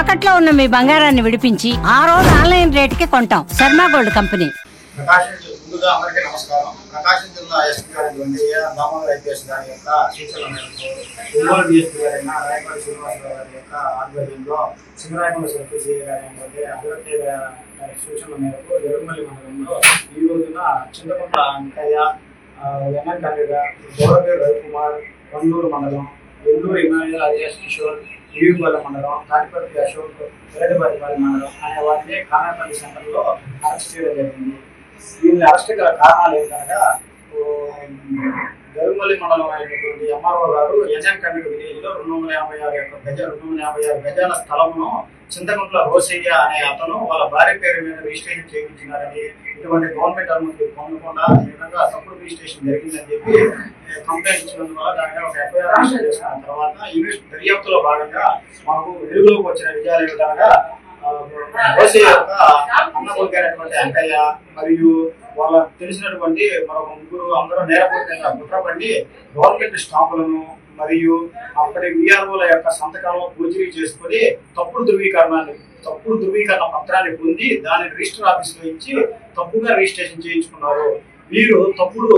తాకట్లో ఉన్న మీ బంగారాన్ని విడిపించి ఆ రోజు ఆన్లైన్ రేటుకి కొంటాం. Sharma gold company. ముందుగా అందరికీ నమస్కారం. ప్రకాశం జిల్లా ఎస్పీ గారి దామోదర్ ఐపీఎస్ గారి యొక్క సూచనల మేరకు ఒంగోలు డిఎస్పీ గారైన రాయపల్లి శ్రీనివాసరావు గారి యొక్క ఆధ్వర్యంలో సింగరాయకొండ సర్కిల్ సిఐ గారి అభివృద్ధి గారి సూచనల మేరకు ఎరుమల్లి మండలంలో ఈ రోజున చింతకుంట అంకయ్య, ఎన్ఎన్ కన్నయ్య, గౌరవేరు రవికుమార్, వందూరు మండలం, ఎల్లూరు ఇమానుయల్ అలియాస్ కిషోర్, ఈవిగొల్ల మండలం, తాటిపర్తి అశోక్, వేటపల్లి మండలం అనే వారిని ఖానాపల్లి సెంటర్లో అరెస్ట్ చేయడం జరిగింది. దీన్ని అరెస్ట్ గల కారణాలు ఏంటనగా గరుమల్లి మండలం అయినటువంటి ఎంఆర్ఓ గారు ఎన్ఎన్ కన్నయ్య విలేజ్ లో 256 గజాల స్థలమును చింతకుంట్ల రోసయ్య అనే అతను వాళ్ళ భార్య పేరు మీద రిజిస్ట్రేషన్ చేయించినారని, ఇటువంటి గవర్నమెంట్ అనుమతి పొందకుండా ఈ విధంగా తప్పుడు రిజిస్ట్రేషన్ జరిగిందని చెప్పి కంప్లైంట్ ఇచ్చినందువల్ల దాని మీద ఒక ఎఫ్ఐఆర్ రిజిస్టర్ చేసుకున్న తర్వాత దర్యాప్తులో భాగంగా మాకు వెలుగులోకి వచ్చిన విజయాలు ఏమిటనగా రోసయ్య యొక్క అన్నకొడుకైనటువంటి అంకయ్య మరియు వాళ్ళ తెలిసినటువంటి మరొక ముగ్గురు అందరూ నేరపూరితంగా కుట్రపడి గవర్నమెంట్ స్టాంపులను మరియు అప్పటి విఆర్ఓల యొక్క సంతకాలను పూర్తి చేసుకుని తప్పుడు ధృవీకరణ పత్రాన్ని పొంది దాన్ని రిజిస్టర్ ఆఫీసులో ఇచ్చి తప్పుగా రిజిస్ట్రేషన్ చేయించుకున్నారు. వీరు తప్పుడు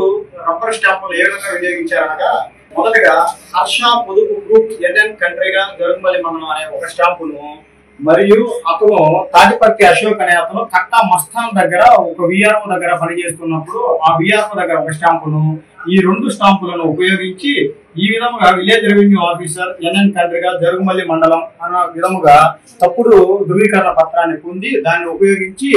రబ్బర్ స్టాంపులు ఏ విధంగా వినియోగించారనగా, మొదటగా హర్ష పొదుపు గ్రూప్ ఎన్ఎన్ కంట్రీగా జరుగుమల్లి మండలం అనే ఒక స్టాంపును, మరియు అతను తాటిపర్తి అశోక్ అనే అతను కట్టా మస్తాన్ దగ్గర ఒక విఆర్ఓ దగ్గర పనిచేస్తున్నప్పుడు ఆ విఆర్ఓ దగ్గర ఒక స్టాంపును, ఈ 2 స్టాంపులను ఉపయోగించి ఈ విధముగా విలేజ్ రెవెన్యూ ఆఫీసర్ ఎన్ఎన్ కంట్రీగా జరుగుమల్లి మండలం అన్న విధముగా తప్పుడు ధృవీకరణ పత్రాన్ని పొంది దాన్ని ఉపయోగించి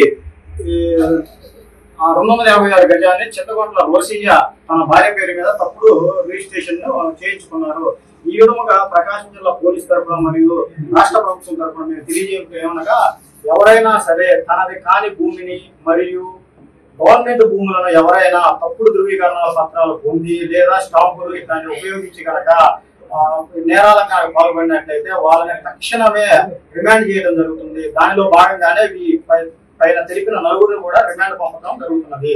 256 గజాన్ని చింతకుంట్ల రోసయ్య తన భార్య పేరు మీద తప్పుడు రిజిస్ట్రేషన్ చేయించుకున్నారు. ఈ విధముగా ప్రకాశం జిల్లా పోలీస్ తరఫున మరియు రాష్ట్ర ప్రభుత్వం తరఫున మేము తెలియజేయడం ఏమనగా, ఎవరైనా సరే తనది కాని భూమిని మరియు గవర్నమెంట్ భూములను ఎవరైనా తప్పుడు ధృవీకరణ పత్రాలు పొంది లేదా స్టాంపులు ఇట్లాంటివి ఉపయోగించి కనుక నేరాలకు పాల్పడినట్లయితే వాళ్ళని తక్షణమే రిమాండ్ చేయడం జరుగుతుంది. దానిలో భాగంగానే పైన తెలిపిన 4 కూడా రిమాండ్ పంపడం జరుగుతున్నది.